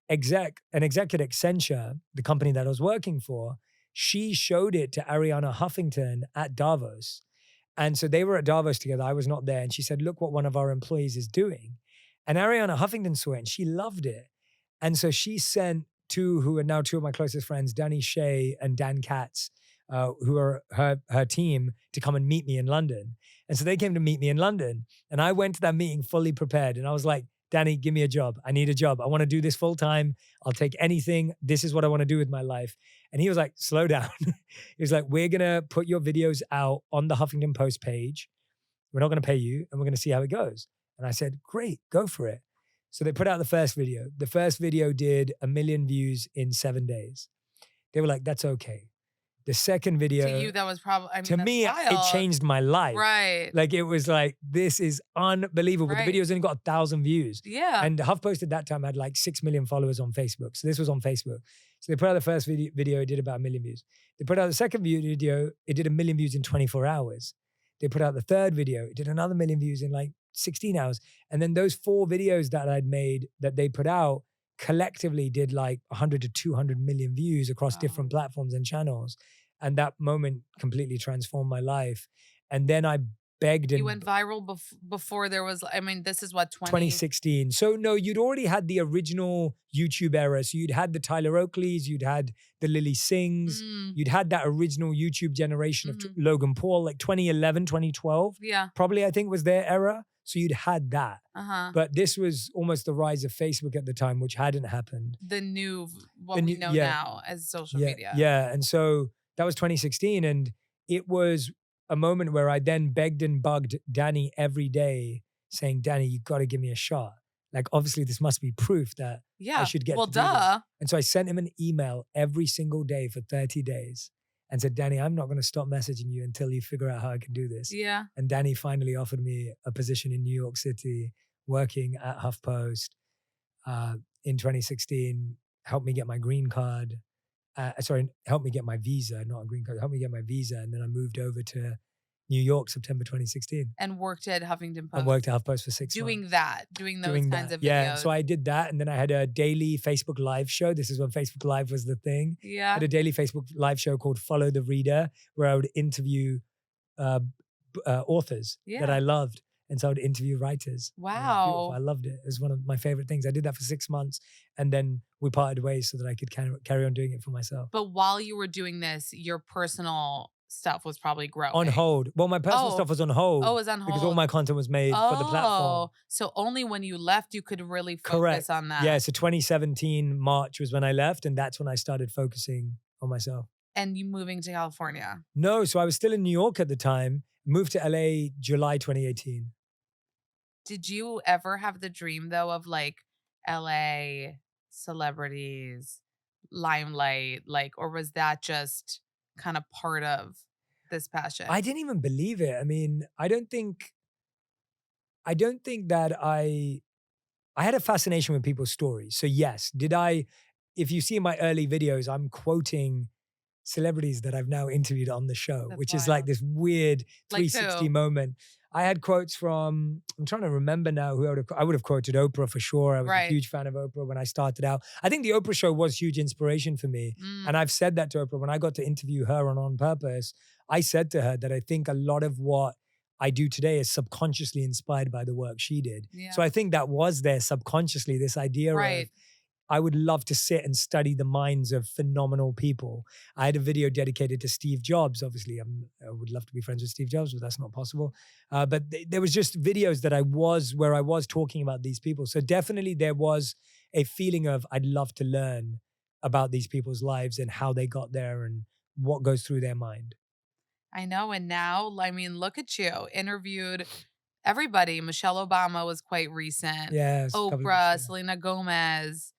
exec at Accenture, the company that I was working for, she showed it to Ariana Huffington at Davos. And so they were at Davos together. I was not there. And she said, look what one of our employees is doing. And Ariana Huffington saw it and she loved it. And so she sent 2 who are now 2 of my closest friends, Danny Shea and Dan Katz, who are her team, to come and meet me in London. And so they came to meet me in London. And I went to that meeting fully prepared. And I was like, Danny, give me a job. I need a job. I want to do this full time. I'll take anything. This is what I want to do with my life. And he was like, slow down. He was like, we're going to put your videos out on the Huffington Post page. We're not going to pay you and we're going to see how it goes. And I said, great, go for it. So they put out the first video. The first video did 1 million views in 7 days. They were like, that's okay. The second video, To you, that was probably, I mean, to that's me, it wild. changed my life. Right. Like, it was like, this is unbelievable. The Right. video's only got 1,000 views. Yeah. And HuffPost at that time had like 6 million followers on Facebook. So this was on Facebook. So they put out the first video, it did about 1 million views. They put out the second video, it did 1 million views in 24 hours. They put out the third video, it did another 1 million views in like 16 hours. And then those 4 videos that I'd made that they put out collectively did like 100 to 200 million views across different platforms and channels. And that moment completely transformed my life. And then I begged and You went viral before there was, I mean, this is what, 2016. So no, you'd already had the original YouTube era. So you'd had the Tyler Oakleys, you'd had the Lily Singhs, you'd had that original YouTube generation of Logan Paul, like 2011, 2012. Yeah. Probably, I think, was their era. So you'd had that. Uh-huh. But this was almost the rise of Facebook at the time, which hadn't happened. The new, what we know now as social media. Yeah. And so that was 2016. And it was a moment where I then begged and bugged Danny every day saying, Danny, you got to give me a shot. Like, obviously this must be proof that I should get to do this. And so I sent him an email every single day for 30 days and said, Danny, I'm not going to stop messaging you until you figure out how I can do this. Yeah. And Danny finally offered me a position in New York City working at HuffPost in 2016, helped me get my green card. Helped me get my visa, not a green card, helped me get my visa. And then I moved over to New York, September 2016. And worked at Huffington Post. And worked at HuffPost for 6 months. Doing those kinds of videos. Yeah, so I did that. And then I had a daily Facebook Live show. This is when Facebook Live was the thing. Yeah. I had a daily Facebook Live show called Follow the Reader, where I would interview authors that I loved. And so I would interview writers. Wow. I loved it. It was one of my favorite things. I did that for 6 months and then we parted ways so that I could carry on doing it for myself. But while you were doing this, your personal stuff was probably growing. On hold. Well, my personal stuff was on hold. Oh, it was on hold. Because all my content was made for the platform. So only when you left, you could really focus on that. Yeah, so 2017 March was when I left and that's when I started focusing on myself. And you moving to California? No, so I was still in New York at the time. Moved to LA July 2018. Did you ever have the dream though of like LA celebrities, limelight, like, or was that just kind of part of this passion? I didn't even believe it. I mean, I don't think that I had a fascination with people's stories. So yes, if you see in my early videos, I'm quoting celebrities that I've now interviewed on the show, which is like this weird 360 moment. I had quotes from, I'm trying to remember now who I would have quoted Oprah for sure. I was a huge fan of Oprah when I started out. I think the Oprah show was huge inspiration for me. And I've said that to Oprah when I got to interview her on Purpose. I said to her that I think a lot of what I do today is subconsciously inspired by the work she did. Yeah. So I think that was there subconsciously, this idea of, I would love to sit and study the minds of phenomenal people. I had a video dedicated to Steve Jobs. Obviously, I would love to be friends with Steve Jobs, but that's not possible. But there was just videos that where I was talking about these people. So definitely there was a feeling of I'd love to learn about these people's lives and how they got there and what goes through their mind. I know. And now, I mean, look at you. Interviewed everybody. Michelle Obama was quite recent. Yeah. Oprah, Selena Gomez.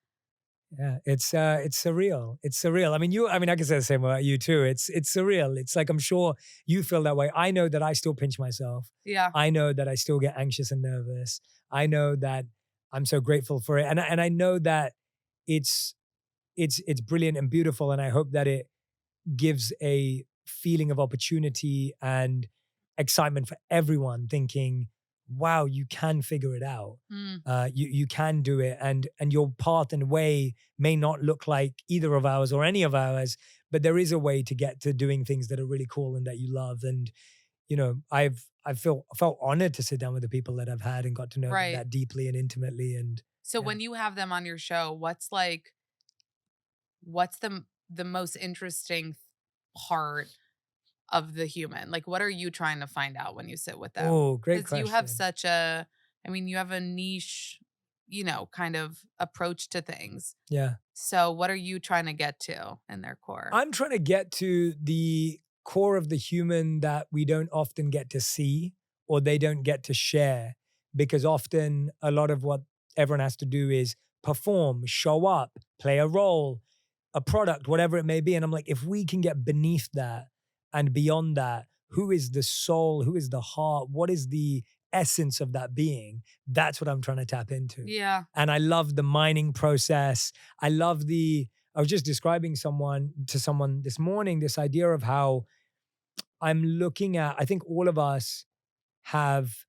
Yeah, it's surreal. It's surreal. I can say the same about you too. It's surreal. It's like, I'm sure you feel that way. I know that I still pinch myself. Yeah. I know that I still get anxious and nervous. I know that I'm so grateful for it. And I know that it's brilliant and beautiful. And I hope that it gives a feeling of opportunity and excitement for everyone thinking, wow, you can figure it out. You can do it. And your path and way may not look like either of ours or any of ours, but there is a way to get to doing things that are really cool and that you love. And, you know, I felt honored to sit down with the people that I've had and got to know them that deeply and intimately. And so when you have them on your show, what's the most interesting part of the human? Like, what are you trying to find out when you sit with them? Oh, great question. You have you have a niche, kind of approach to things. Yeah. So what are you trying to get to in their core? I'm trying to get to the core of the human that we don't often get to see or they don't get to share, because often a lot of what everyone has to do is perform, show up, play a role, a product, whatever it may be. And I'm like, if we can get beneath that and beyond that, who is the soul? Who is the heart? What is the essence of that being? That's what I'm trying to tap into. Yeah. And I love the mining process. I was just describing to someone this morning, this idea of how I'm looking at, I think all of us have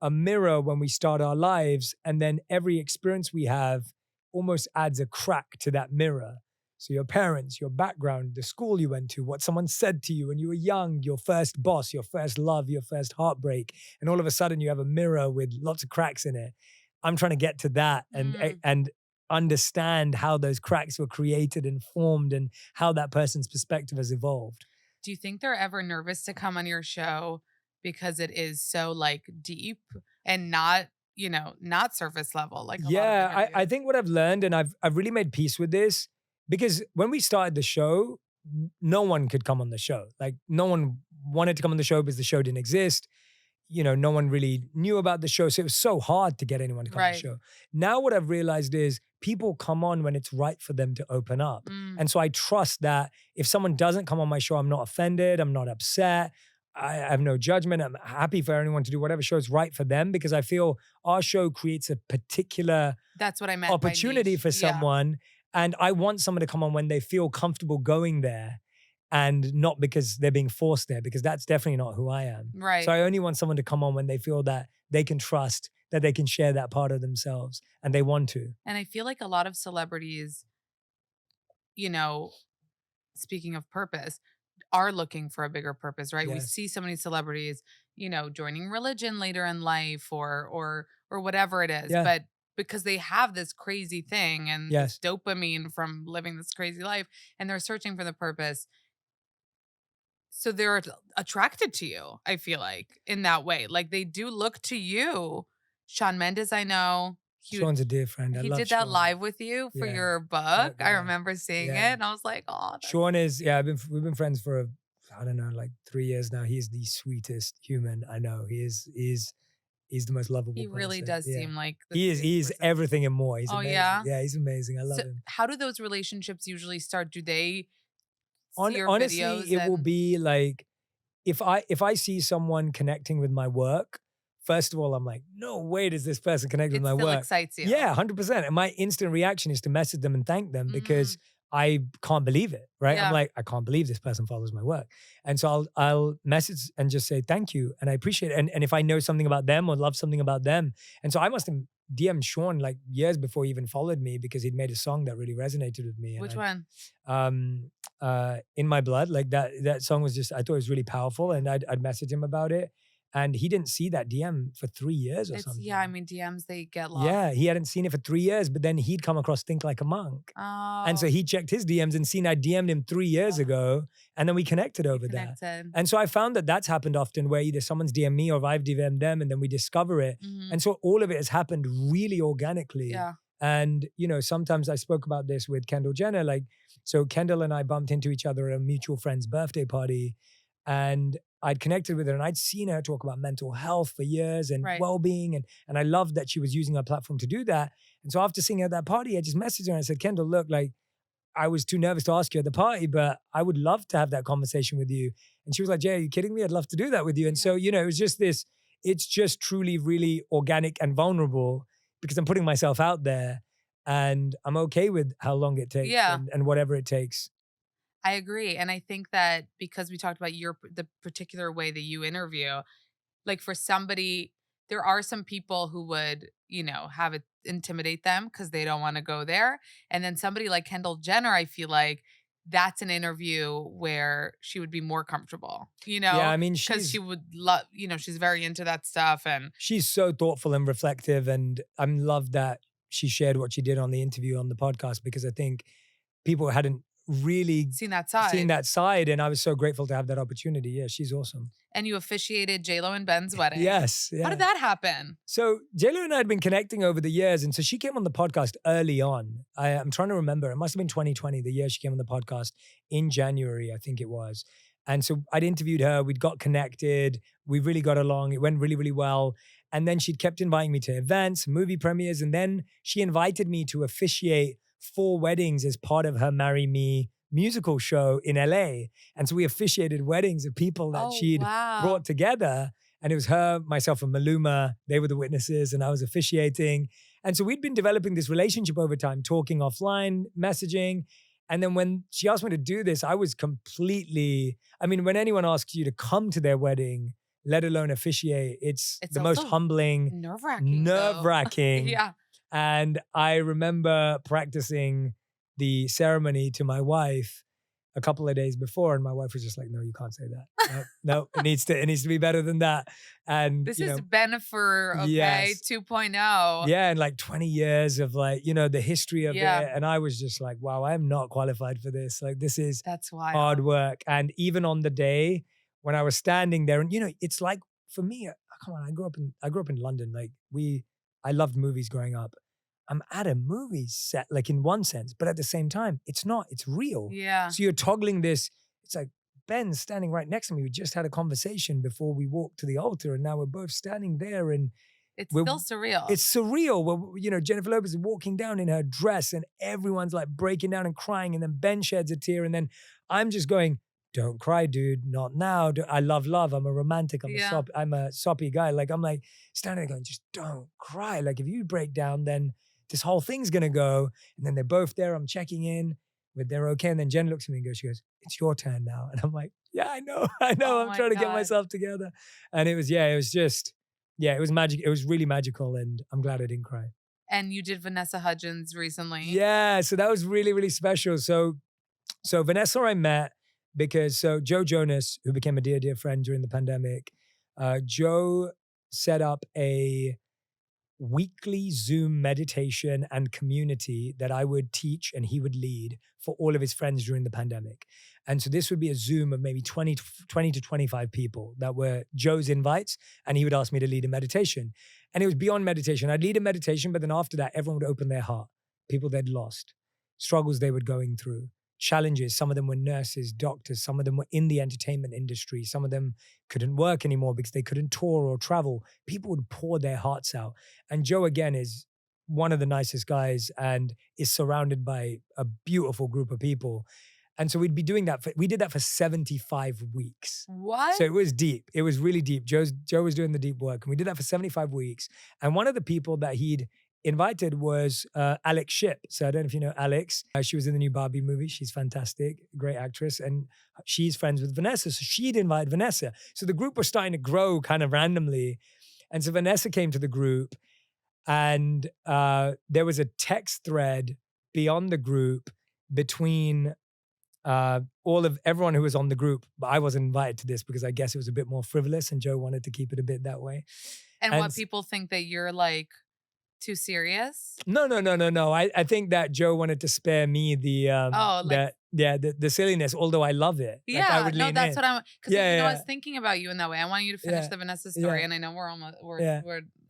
a mirror when we start our lives, and then every experience we have almost adds a crack to that mirror. So your parents, your background, the school you went to, what someone said to you when you were young, your first boss, your first love, your first heartbreak, and all of a sudden you have a mirror with lots of cracks in it. I'm trying to get to that and understand how those cracks were created and formed and how that person's perspective has evolved. Do you think they're ever nervous to come on your show because it is so like deep and not, not surface level like a lot of Yeah, I interviews? think what I've learned, and I've really made peace with this, because when we started the show, no one could come on the show. Like no one wanted to come on the show because the show didn't exist. No one really knew about the show. So it was so hard to get anyone to come on the Right. show. Now what I've realized is people come on when it's right for them to open up. And so I trust that if someone doesn't come on my show, I'm not offended, I'm not upset. I have no judgment. I'm happy for anyone to do whatever show is right for them, because I feel our show creates a particular That's what I meant by opportunity niche. for Yeah. someone. And I want someone to come on when they feel comfortable going there, and not because they're being forced there, because that's definitely not who I am. Right. So I only want someone to come on when they feel that they can trust that they can share that part of themselves and they want to. And I feel like a lot of celebrities, speaking of purpose, are looking for a bigger purpose, right? We Yes. see so many celebrities, joining religion later in life or whatever it is. Yeah. But because they have this crazy thing and Yes. this dopamine from living this crazy life, and they're searching for the purpose. So they're attracted to you, I feel like, in that way. Like they do look to you. Shawn Mendes, I know. Sean's a dear friend. I He love did that Sean. live with you for Yeah. your book. I Yeah. remember seeing Yeah. it and I was like, oh, Sean is, we've been friends for, I don't know, like 3 years now. He's the sweetest human I know. He's the most lovable he really person. does Yeah. seem like the He's sweetest person. everything and more. He's Oh, amazing. yeah? Yeah, he's amazing. I love So him. how do those relationships usually start? Do they see your Honestly, videos it will and be like, if I see someone connecting with my work, first of all, I'm like, no way does this person connect it with my still work. excites you? Yeah, 100%. And my instant reaction is to message them and thank them, because I can't believe it, right? Yeah. I'm like, I can't believe this person follows my work. And so I'll message and just say thank you and I appreciate it. And if I know something about them or love something about them. And so I must have DM'd Sean like years before he even followed me, because he'd made a song that really resonated with me. Which one? In My Blood. Like that song was just, I thought it was really powerful, and I'd message him about it. And he didn't see that DM for 3 years or something. Yeah, I mean, DMs, they get lost. Yeah, he hadn't seen it for 3 years, but then he'd come across Think Like a Monk. Oh. And so he checked his DMs and seen I DM'd him 3 years ago, and then we connected over that. And so I found that that's happened often, where either someone's DM me or I've DM'd them, and then we discover it. And so all of it has happened really organically. Yeah. And, sometimes I spoke about this with Kendall Jenner. Like, so Kendall and I bumped into each other at a mutual friend's birthday party, and I'd connected with her, and I'd seen her talk about mental health for years and well-being. And I loved that she was using her platform to do that. And so after seeing her at that party, I just messaged her and I said, Kendall, look, like, I was too nervous to ask you at the party, but I would love to have that conversation with you. And she was like, Jay, are you kidding me? I'd love to do that with you. And so, it was just this, it's just truly, really organic and vulnerable, because I'm putting myself out there and I'm okay with how long it takes and whatever it takes. I agree. And I think that because we talked about the particular way that you interview, like for somebody, there are some people who would, have it intimidate them because they don't want to go there. And then somebody like Kendall Jenner, I feel like that's an interview where she would be more comfortable, Yeah, I mean, because she would love, she's very into that stuff. And she's so thoughtful and reflective. And I love that she shared what she did on the interview on the podcast, because I think people hadn't really seen that side. And I was so grateful to have that opportunity. Yeah, she's awesome. And you officiated J-Lo and Ben's wedding. Yes. Yeah. How did that happen? So J-Lo and I had been connecting over the years. And so she came on the podcast early on. I'm trying to remember. It must have been 2020, the year she came on the podcast, in January, I think it was. And so I'd interviewed her. We'd got connected. We really got along. It went really, really well. And then she'd kept inviting me to events, movie premieres. And then she invited me to officiate 4 weddings as part of her Marry Me musical show in LA. And so we officiated weddings of people that Oh, she'd wow. brought together. And it was her, myself, and Maluma. They were the witnesses, and I was officiating. And so we'd been developing this relationship over time, talking offline, messaging. And then when she asked me to do this, I was completely, I mean, when anyone asks you to come to their wedding, let alone officiate, it's It's the most also humbling, nerve-wracking, though. nerve-wracking. Yeah. And I remember practicing the ceremony to my wife a couple of days before, and my wife was just like, "No, you can't say that. No, no, it needs to be better than that." And This you is know, Bennifer, okay, yes, 2.0. yeah, and like 20 years of like, the history of Yeah. it. And I was just like, wow, I am not qualified for this. Like, this is That's hard wild. work. And even on the day when I was standing there, and it's like for me, come on, I grew up in London. Like I loved movies growing up. I'm at a movie set, like in one sense, but at the same time, it's not, it's real. Yeah. So you're toggling this, it's like Ben's standing right next to me. We just had a conversation before we walked to the altar, and now we're both standing there, and It's we're still surreal. it's surreal. Where, Jennifer Lopez is walking down in her dress and everyone's like breaking down and crying. And then Ben sheds a tear. And then I'm just going, don't cry, dude. Not now. I love love. I'm a romantic. Yeah. I'm a soppy guy. Like, I'm like standing there going, just don't cry. Like, if you break down, then this whole thing's going to go. And then they're both there. I'm checking in with they're okay. And then Jen looks at me and goes, she goes, it's your turn now. And I'm like, yeah, I know. Oh I'm my trying to get God. myself together. And it was just, yeah, it was magic. It was really magical, and I'm glad I didn't cry. And you did Vanessa Hudgens recently. Yeah, so that was really, really special. So Vanessa I met because Joe Jonas, who became a dear, dear friend during the pandemic, Joe set up a weekly Zoom meditation and community that I would teach and he would lead for all of his friends during the pandemic. And so this would be a Zoom of maybe 20 to 25 people that were Joe's invites, and he would ask me to lead a meditation. And it was beyond meditation. I'd lead a meditation, but then after that, everyone would open their heart. People they'd lost, struggles they were going through, challenges. Some of them were nurses, doctors. Some of them were in the entertainment industry. Some of them couldn't work anymore because they couldn't tour or travel. People would pour their hearts out. And Joe, again, is one of the nicest guys and is surrounded by a beautiful group of people. And so we'd be doing that. We did that for 75 weeks. What? So it was deep. It was really deep. Joe was doing the deep work. And we did that for 75 weeks. And one of the people that he'd invited was Alex Shipp. So I don't know if you know Alex. She was in the new Barbie movie. She's fantastic, great actress. And she's friends with Vanessa. So she'd invite Vanessa. So the group was starting to grow kind of randomly. And so Vanessa came to the group, and there was a text thread beyond the group between everyone who was on the group, but I wasn't invited to this because I guess it was a bit more frivolous and Joe wanted to keep it a bit that way. And what people think that you're like too serious? No. I think that Joe wanted to spare me the silliness, although I love it. Yeah, like, I would no, lean that's in. what I'm. Because Yeah, I was thinking about you in that way. I want you to finish Yeah, the Vanessa story, yeah. and I know we're Yeah.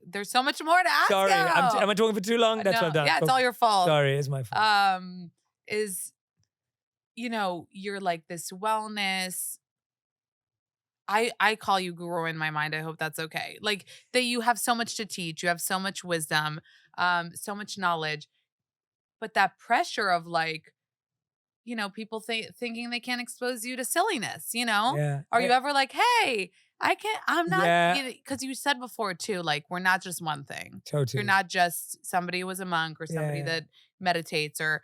there's so much more to ask. Sorry, you. am I talking for too long? That's No, what I've done. yeah, it's all your fault. Sorry, it's my fault. Is you're like this wellness. I call you guru in my mind. I hope that's okay. Like that you have so much to teach. You have so much wisdom, so much knowledge, but that pressure of like, people thinking they can't expose you to silliness. Yeah. Are you ever like, hey, I'm not, Yeah. because you said before too, like we're not just one thing. Totally. You're not just somebody who was a monk or somebody Yeah. that meditates or.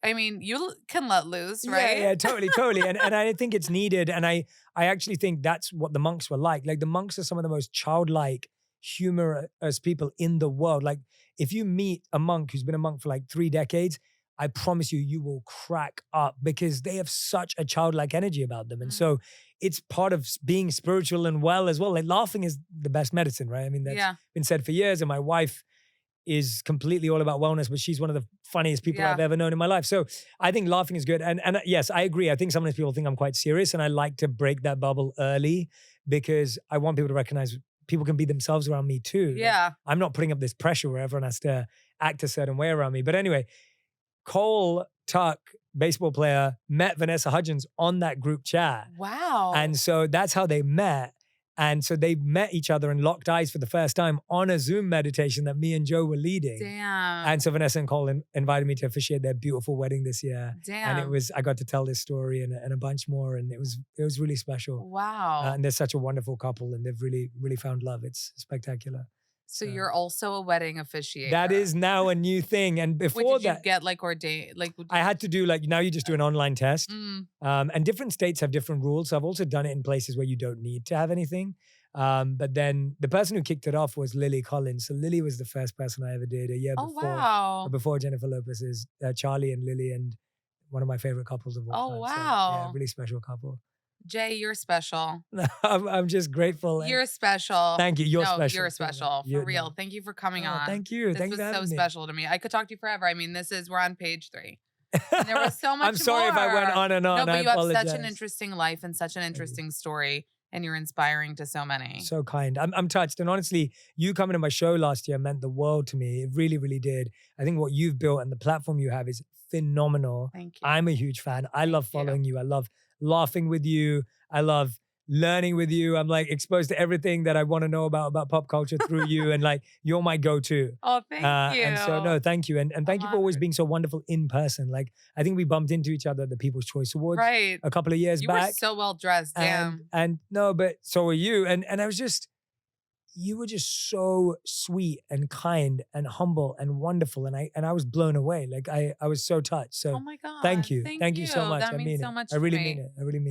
I mean, you can let loose, right? Yeah, totally. And I think it's needed. And I actually think that's what the monks were like. Like the monks are some of the most childlike, humorous people in the world. Like if you meet a monk who's been a monk for like 3 decades, I promise you will crack up because they have such a childlike energy about them. And so it's part of being spiritual and well as well. Like laughing is the best medicine, right? I mean, that's been said for years. And my wife is completely all about wellness, but she's one of the funniest people I've ever known in my life. So I think laughing is good. And yes, I agree. I think sometimes people think I'm quite serious, and I like to break that bubble early because I want people to recognize people can be themselves around me too. Yeah. Like, I'm not putting up this pressure where everyone has to act a certain way around me. But anyway, Cole Tuck, baseball player, met Vanessa Hudgens on that group chat. Wow. And so that's how they met. And so they met each other and locked eyes for the first time on a Zoom meditation that me and Joe were leading. Damn. And so Vanessa and Colin invited me to officiate their beautiful wedding this year. Damn. And I got to tell this story and a bunch more. And it was really special. Wow. And they're such a wonderful couple and they've really, really found love. It's spectacular. So you're also a wedding officiator. That is now a new thing. And before did you get like ordained? Like I had to do now you just do an online test. Mm. And different states have different rules. So I've also done it in places where you don't need to have anything. But then the person who kicked it off was Lily Collins. So Lily was the first person I ever did a year before. Wow. Before Jennifer Lopez's Charlie and Lily, and one of my favorite couples of all time. Wow. So, yeah, really special couple. Jay, you're special. I'm just grateful. You're special. Thank you. You're special. You're special. For real. Thank you for coming on. Thank you. This Thank you for having was so me. special to me. I could talk to you forever. I mean, we're on page 3. And there was so much I'm sorry if I went on and on. No, but I you have apologize. such an interesting life and such an interesting story. And you're inspiring to so many. So kind. I'm touched. And honestly, you coming to my show last year meant the world to me. It really, really did. I think what you've built and the platform you have is phenomenal. Thank you. I'm a huge fan. I love following you. I love laughing with you. I love learning with you. I'm like exposed to everything that I want to know about pop culture through you. And like, you're my go-to. Oh, thank you. And so, no, thank you. And thank you for always being so wonderful in person. Like, I think we bumped into each other at the People's Choice Awards a couple of years back. You were so well dressed, damn. And no, but so were you. And I was just, you were just so sweet and kind and humble and wonderful. And I was blown away. Like I was so touched. So oh my God. thank you. Thank you so much. That I means mean so it. much I really to me. mean it. I really mean it.